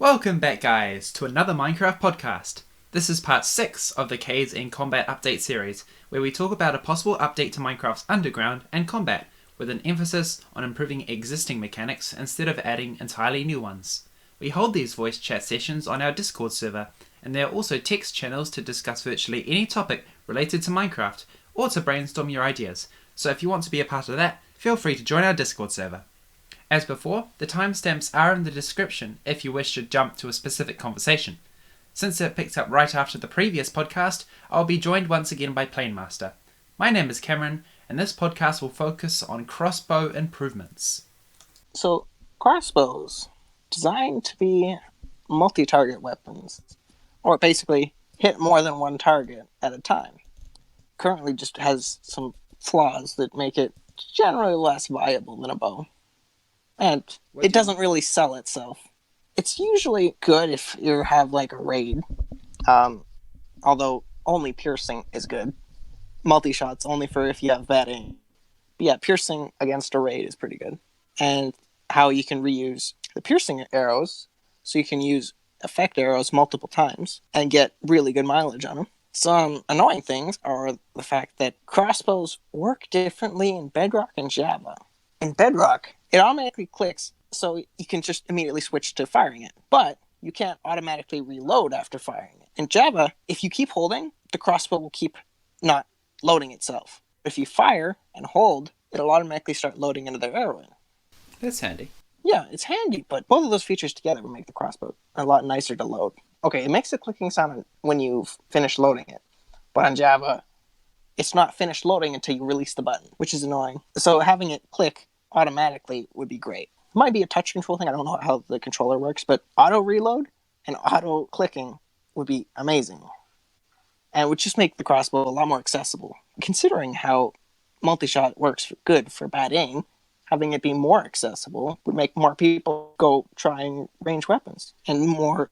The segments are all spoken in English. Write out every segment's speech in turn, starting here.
Welcome back, guys, to another Minecraft podcast. This is part 6 of the Caves in Combat update series, where we talk about a possible update to Minecraft's underground and combat, with an emphasis on improving existing mechanics instead of adding entirely new ones. We hold these voice chat sessions on our Discord server, and there are also text channels to discuss virtually any topic related to Minecraft, or to brainstorm your ideas, so if you want to be a part of that, feel free to join our Discord server. As before, the timestamps are in the description if you wish to jump to a specific conversation. Since it picked up right after the previous podcast, I'll be joined once again by Planemaster. My name is Cameron, and this podcast will focus on crossbow improvements. So, crossbows, designed to be multi-target weapons, or basically hit more than one target at a time, currently just has some flaws that make it generally less viable than a bow. And it doesn't really sell itself. It's usually good if you have like a raid, although only piercing is good. Multishot's only for if you have bad aim. But yeah, piercing against a raid is pretty good. And how you can reuse the piercing arrows, so you can use effect arrows multiple times and get really good mileage on them. Some annoying things are the fact that crossbows work differently in Bedrock and Java. In Bedrock, it automatically clicks, so you can just immediately switch to firing it. But you can't automatically reload after firing it. In Java, if you keep holding, the crossbow will keep not loading itself. If you fire and hold, it'll automatically start loading another arrow in. That's handy. Yeah, it's handy, but both of those features together will make the crossbow a lot nicer to load. Okay, it makes a clicking sound when you finish loading it. But on Java, it's not finished loading until you release the button, which is annoying. So having it click automatically would be great. It might be a touch control thing. I don't know how the controller works, but auto reload and auto clicking would be amazing. And would just make the crossbow a lot more accessible. Considering how Multishot works good for bad aim, having it be more accessible would make more people go trying range weapons and more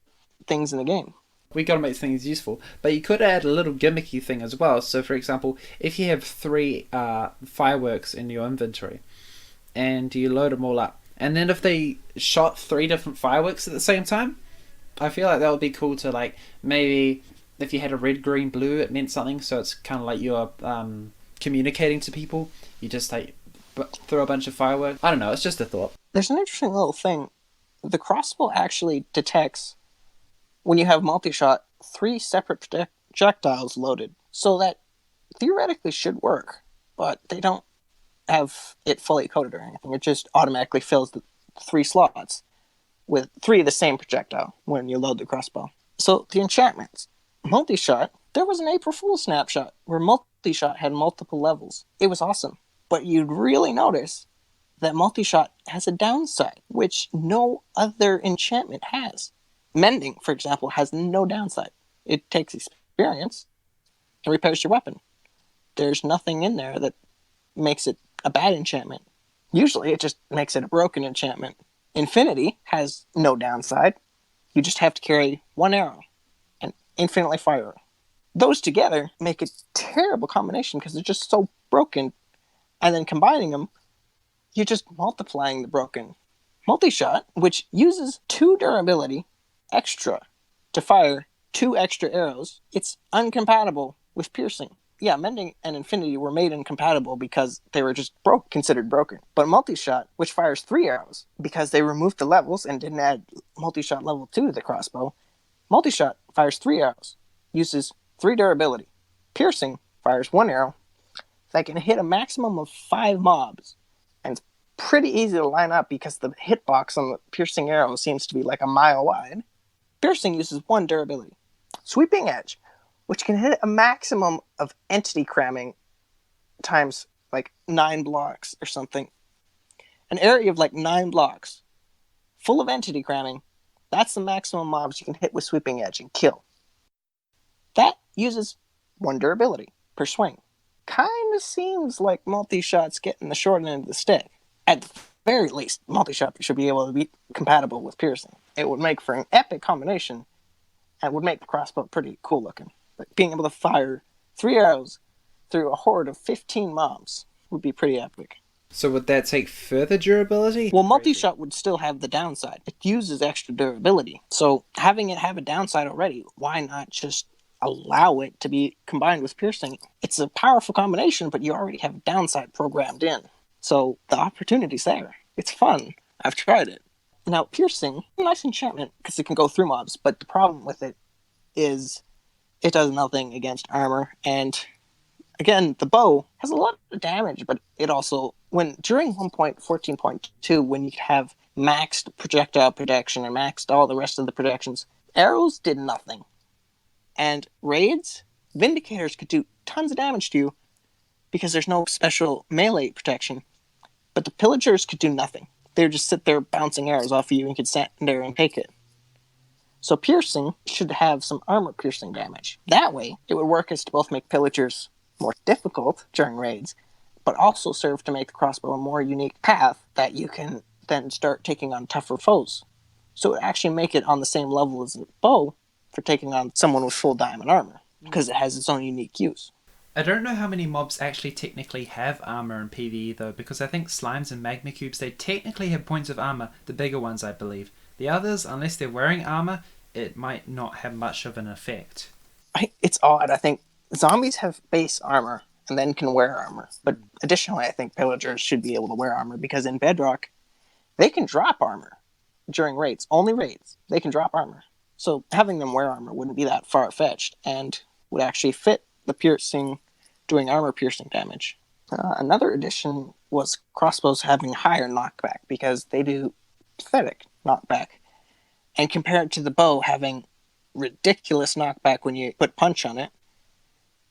things in the game. We gotta make things useful, but you could add a little gimmicky thing as well. So for example, if you have 3 fireworks in your inventory, and you load them all up, and then if they shot 3 different fireworks at the same time, I feel like that would be cool to, like, maybe if you had a red, green, blue, it meant something, so it's kind of like you're communicating to people. You just like throw a bunch of fireworks. I don't know, it's just a thought. There's an interesting little thing. The crossbow actually detects, when you have multi-shot, 3 separate projectiles loaded, so that theoretically should work, but they don't have it fully coded or anything. It just automatically fills the 3 slots with 3 of the same projectile when you load the crossbow. So the enchantments. Multishot, there was an April Fool's snapshot where Multishot had multiple levels. It was awesome. But you'd really notice that Multishot has a downside, which no other enchantment has. Mending, for example, has no downside. It takes experience and repairs your weapon. There's nothing in there that makes it a bad enchantment. Usually it just makes it a broken enchantment. Infinity has no downside. You just have to carry 1 arrow and infinitely fire. Those together make a terrible combination because they're just so broken. And then combining them, you're just multiplying the broken. Multishot, which uses 2 durability extra to fire 2 extra arrows, it's incompatible with piercing. Yeah, Mending and Infinity were made incompatible because they were just considered broken. But Multishot, which fires 3 arrows, because they removed the levels and didn't add Multishot level 2 to the crossbow, Multishot fires 3 arrows, uses 3 durability. Piercing fires 1 arrow that can hit a maximum of 5 mobs. And it's pretty easy to line up because the hitbox on the piercing arrow seems to be like a mile wide. Piercing uses 1 durability. Sweeping Edge, which can hit a maximum of entity cramming times like 9 blocks or something. An area of like 9 blocks full of entity cramming, that's the maximum mobs you can hit with Sweeping Edge and kill. That uses 1 durability per swing. Kind of seems like Multishot's getting the short end of the stick. At the very least, Multishot should be able to be compatible with piercing. It would make for an epic combination and would make the crossbow pretty cool looking. Like being able to fire 3 arrows through a horde of 15 mobs would be pretty epic. So would that take further durability? Well, Multishot would still have the downside. It uses extra durability. So having it have a downside already, why not just allow it to be combined with piercing? It's a powerful combination, but you already have a downside programmed in. So the opportunity's there. It's fun. I've tried it. Now, piercing, nice enchantment because it can go through mobs, but the problem with it is it does nothing against armor. And again, the bow has a lot of damage, but it also, during 1.14.2, when you have maxed projectile protection and maxed all the rest of the protections, arrows did nothing. And raids, Vindicators could do tons of damage to you because there's no special melee protection. But the Pillagers could do nothing. They would just sit there bouncing arrows off of you and could stand there and take it. So piercing should have some armor piercing damage. That way, it would work as to both make Pillagers more difficult during raids, but also serve to make the crossbow a more unique path that you can then start taking on tougher foes. So it would actually make it on the same level as the bow for taking on someone with full diamond armor, because it has its own unique use. I don't know how many mobs actually technically have armor in PvE though, because I think slimes and magma cubes, they technically have points of armor, the bigger ones I believe. The others, unless they're wearing armor, it might not have much of an effect. It's odd. I think zombies have base armor and then can wear armor. But additionally, I think Pillagers should be able to wear armor because in Bedrock, they can drop armor during raids. Only raids. They can drop armor. So having them wear armor wouldn't be that far-fetched and would actually fit the piercing, doing armor piercing damage. Another addition was crossbows having higher knockback because they do pathetic knockback. And compared to the bow having ridiculous knockback when you put punch on it,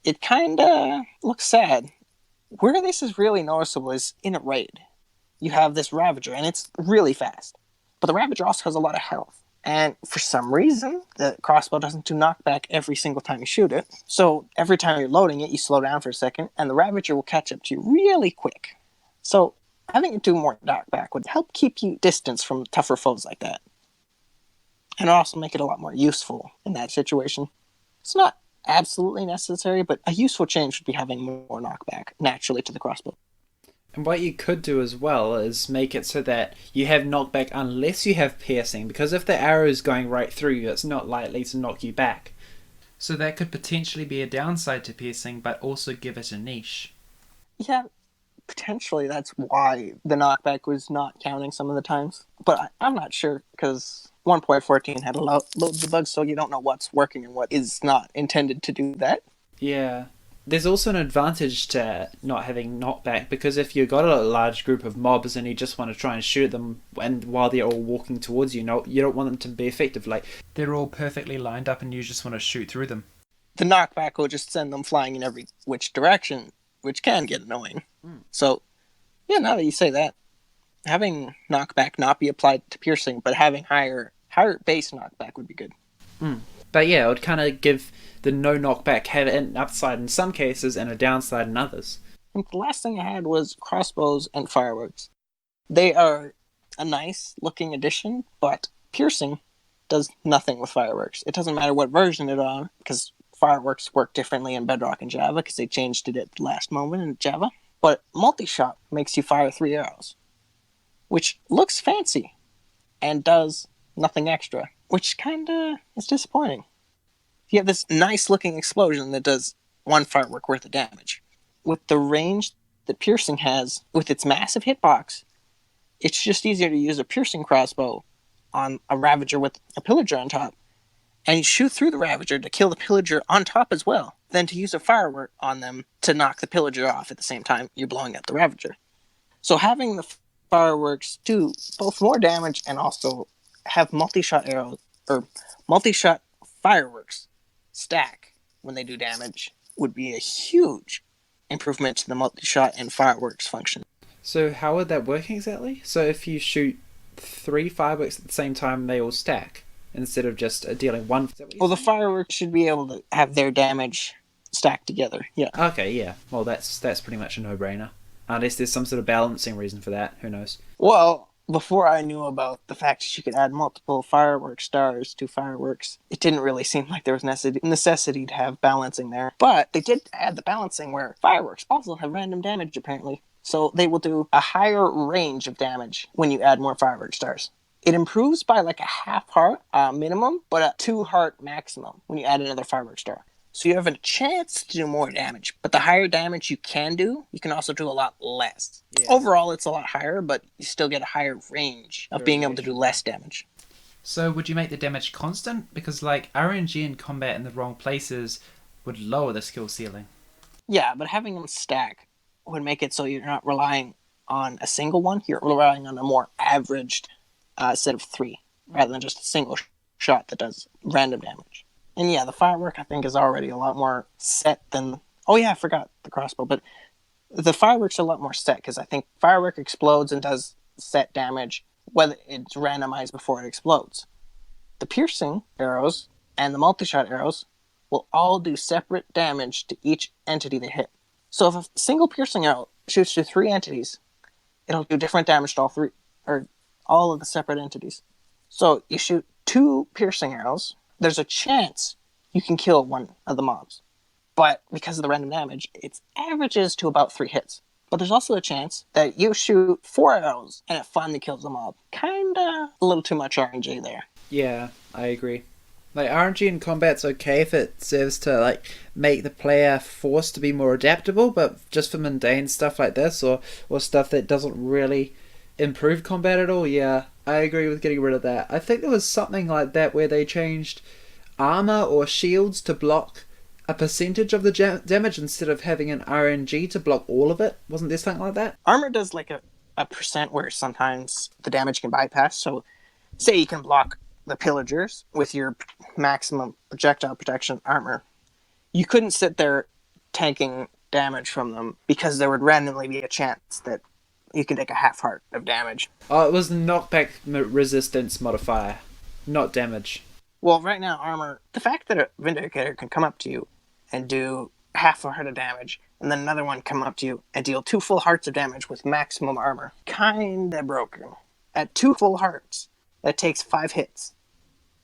it kind of looks sad. Where this is really noticeable is in a raid. You have this Ravager, and it's really fast. But the Ravager also has a lot of health. And for some reason, the crossbow doesn't do knockback every single time you shoot it. So every time you're loading it, you slow down for a second, and the Ravager will catch up to you really quick. So having it do more knockback would help keep you distance from tougher foes like that. And also make it a lot more useful in that situation. It's not absolutely necessary, but a useful change would be having more knockback naturally to the crossbow. And what you could do as well is make it so that you have knockback unless you have piercing, because if the arrow is going right through you, it's not likely to knock you back. So that could potentially be a downside to piercing, but also give it a niche. Yeah, potentially that's why the knockback was not counting some of the times. But I'm not sure, because 1.14 had loads of bugs, so you don't know what's working and what is not intended to do that. Yeah. There's also an advantage to not having knockback, because if you've got a large group of mobs and you just want to try and shoot them and while they're all walking towards you, you don't want them to be effective. Like, they're all perfectly lined up and you just want to shoot through them. The knockback will just send them flying in every which direction, which can get annoying. So, yeah, now that you say that, having knockback not be applied to piercing, but having higher base knockback would be good. But yeah, it would kind of give the no knockback had an upside in some cases and a downside in others. And the last thing I had was crossbows and fireworks. They are a nice looking addition, but piercing does nothing with fireworks. It doesn't matter what version it's on, because fireworks work differently in Bedrock and Java, because they changed it at the last moment in Java. But Multishot makes you fire 3 arrows, which looks fancy and does nothing extra, which kinda is disappointing. You have this nice looking explosion that does 1 firework worth of damage. With the range that piercing has, with its massive hitbox, it's just easier to use a piercing crossbow on a Ravager with a Pillager on top, and you shoot through the Ravager to kill the Pillager on top as well, than to use a firework on them to knock the Pillager off at the same time you're blowing up the Ravager. So having the fireworks do both more damage and also have multi-shot arrows, or multi-shot fireworks stack when they do damage would be a huge improvement to the multi-shot and fireworks function. So how would that work exactly? So if you shoot 3 fireworks at the same time, they all stack instead of just dealing 1? Well, the fireworks should be able to have their damage stacked together. Yeah. Okay, yeah. Well, that's pretty much a no-brainer. Unless there's some sort of balancing reason for that. Who knows? Well, before I knew about the fact that you could add multiple firework stars to fireworks, it didn't really seem like there was necessity to have balancing there. But they did add the balancing where fireworks also have random damage, apparently. So they will do a higher range of damage when you add more firework stars. It improves by like a half heart minimum, but a 2 heart maximum when you add another firework star. So you have a chance to do more damage, but the higher damage you can do, you can also do a lot less. Yeah. Overall, it's a lot higher, but you still get a higher range of being able to do less damage. So would you make the damage constant? Because like RNG and combat in the wrong places would lower the skill ceiling. Yeah, but having them stack would make it so you're not relying on a single one. You're relying on a more averaged set of 3, rather than just a single shot that does random damage. And yeah, the firework, I think, is already a lot more set than... Oh yeah, I forgot the crossbow, but the firework's a lot more set, because I think firework explodes and does set damage, whether it's randomized before it explodes. The piercing arrows and the multi-shot arrows will all do separate damage to each entity they hit. So if a single piercing arrow shoots to 3 entities, it'll do different damage to all 3, or all of the separate entities. So you shoot 2 piercing arrows, there's a chance you can kill one of the mobs. But because of the random damage, it averages to about 3 hits. But there's also a chance that you shoot 4 arrows and it finally kills the mob. Kinda a little too much RNG there. Yeah, I agree. Like, RNG in combat's okay if it serves to, like, make the player forced to be more adaptable, but just for mundane stuff like this, or stuff that doesn't really improve combat at all, yeah, I agree with getting rid of that. I think there was something like that where they changed armor or shields to block a percentage of the damage instead of having an RNG to block all of it. Wasn't there something like that? Armor does like a percent where sometimes the damage can bypass. So say you can block the pillagers with your maximum projectile protection armor. You couldn't sit there tanking damage from them because there would randomly be a chance that you can take a half heart of damage. Oh, it was the knockback resistance modifier, not damage. Well, right now, armor, the fact that a Vindicator can come up to you and do half a heart of damage, and then another one come up to you and deal 2 full hearts of damage with maximum armor, kinda broken. At 2 full hearts, that takes 5 hits,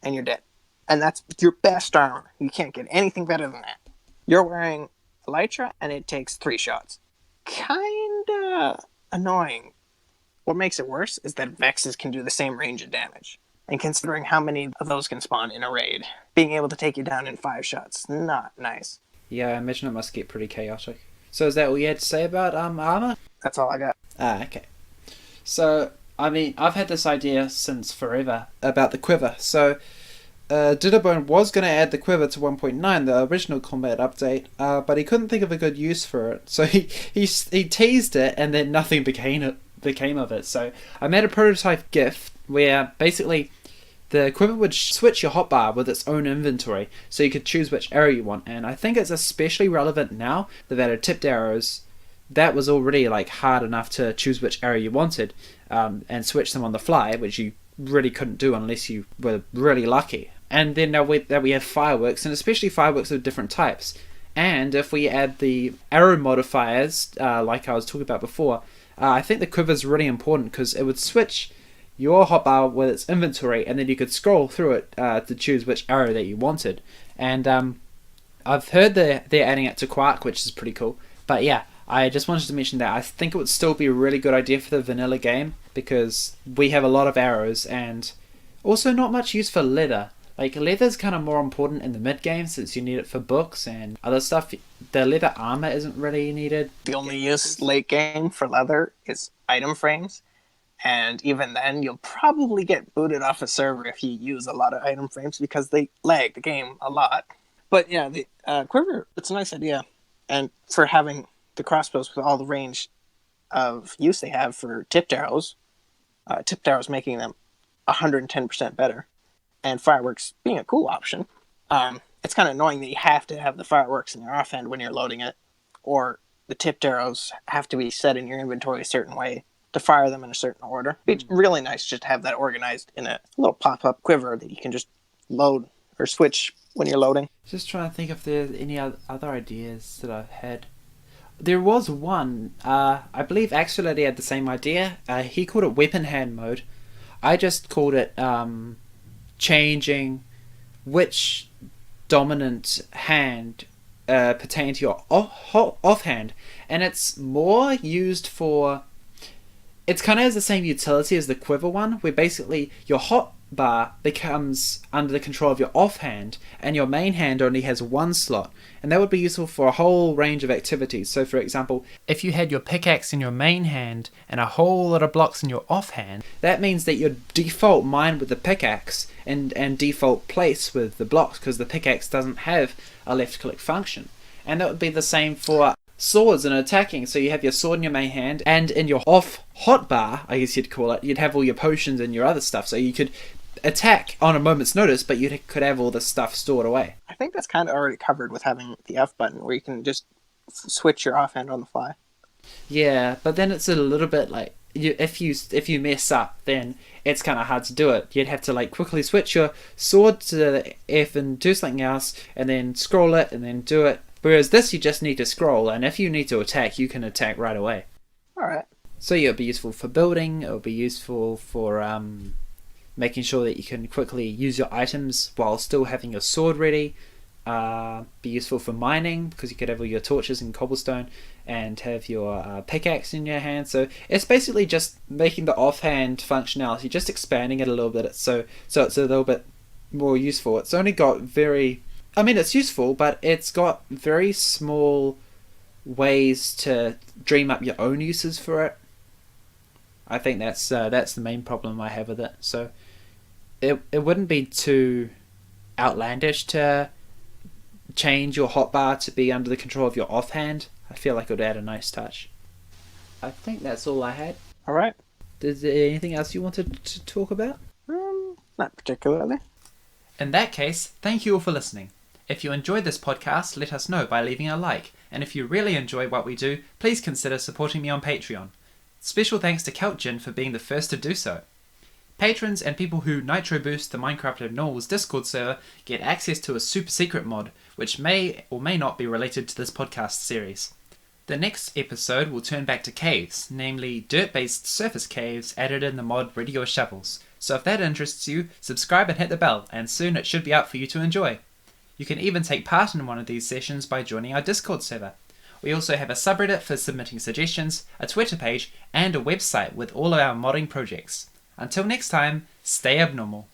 and you're dead. And that's your best armor. You can't get anything better than that. You're wearing Elytra, and it takes 3 shots. Kinda annoying. What makes it worse is that Vexes can do the same range of damage. And considering how many of those can spawn in a raid, being able to take you down in 5 shots, not nice. Yeah, I imagine it must get pretty chaotic. So is that all you had to say about armor? That's all I got. Okay. So, I mean, I've had this idea since forever about the Quiver. So, Didderbone was going to add the Quiver to 1.9, the original combat update, but he couldn't think of a good use for it. So he teased it, and then nothing became of it. So I made a prototype GIF where basically the Quiver would switch your hotbar with its own inventory, so you could choose which arrow you want. And I think it's especially relevant now. They've added tipped arrows. That was already like hard enough to choose which arrow you wanted, and switch them on the fly, which you really couldn't do unless you were really lucky. And then now we have fireworks, and especially fireworks of different types. And if we add the arrow modifiers, like I was talking about before, I think the Quiver is really important because it would switch your hotbar with its inventory, and then you could scroll through it to choose which arrow that you wanted. And I've heard they're adding it to Quark, which is pretty cool. But yeah, I just wanted to mention that I think it would still be a really good idea for the vanilla game because we have a lot of arrows and also not much use for leather. Like, leather's kind of more important in the mid-game since you need it for books and other stuff. The leather armor isn't really needed. The only use late game for leather is item frames. And even then, you'll probably get booted off a server if you use a lot of item frames because they lag the game a lot. But yeah, the Quiver, it's a nice idea. And for having the crossbows with all the range of use they have for tipped arrows making them 110% better. And fireworks being a cool option. It's kind of annoying that you have to have the fireworks in your offhand when you're loading it, or the tipped arrows have to be set in your inventory a certain way to fire them in a certain order. It's really nice just to have that organized in a little pop-up Quiver that you can just load or switch when you're loading. Just trying to think if there's any other ideas that I've had. There was one, I believe Axolotl had the same idea. He called it weapon hand mode. I just called it changing which dominant hand pertain to your offhand, and it's more used for... It's kind of has the same utility as the Quiver one, where basically your hotbar becomes under the control of your offhand, and your main hand only has one slot, and that would be useful for a whole range of activities. So for example, If you had your pickaxe in your main hand and a whole lot of blocks in your offhand, that means that your default mine with the pickaxe and default place with the blocks, because the pickaxe doesn't have a left click function. And that would be the same for swords and attacking. So you have your sword in your main hand, and in your off hotbar, I guess you'd call it, you'd have all your potions and your other stuff, so you could attack on a moment's notice, but you could have all the stuff stored away. I think that's kind of already covered with having the F button, where you can just switch your offhand on the fly. Yeah, but then it's a little bit like, if you mess up, then it's kind of hard to do it. You'd have to like quickly switch your sword to the F and do something else, and then scroll it, and then do it. Whereas this, you just need to scroll, and if you need to attack, you can attack right away. Alright. So yeah, it'll be useful for building, it'll be useful for making sure that you can quickly use your items while still having your sword ready. Be useful for mining, because you could have all your torches and cobblestone and have your pickaxe in your hand. So it's basically just making the offhand functionality, just expanding it a little bit, so it's a little bit more useful. It's only got it's useful, but it's got very small ways to dream up your own uses for it. I think that's the main problem I have with it. So it wouldn't be too outlandish to change your hotbar to be under the control of your offhand. I feel like it would add a nice touch. I think that's all I had. Alright. Is there anything else you wanted to talk about? Not particularly. in that case, thank you all for listening. If you enjoyed this podcast, let us know by leaving a like, and if you really enjoy what we do, please consider supporting me on Patreon. Special thanks to Keltjin for being the first to do so. Patrons and people who nitro boost the Minecraft Abnormals Discord server get access to a super secret mod, which may or may not be related to this podcast series. The next episode will turn back to caves, namely dirt-based surface caves added in the mod Ready Your Shovels. So if that interests you, subscribe and hit the bell, and soon it should be out for you to enjoy. You can even take part in one of these sessions by joining our Discord server. We also have a subreddit for submitting suggestions, a Twitter page, and a website with all of our modding projects. Until next time, stay abnormal.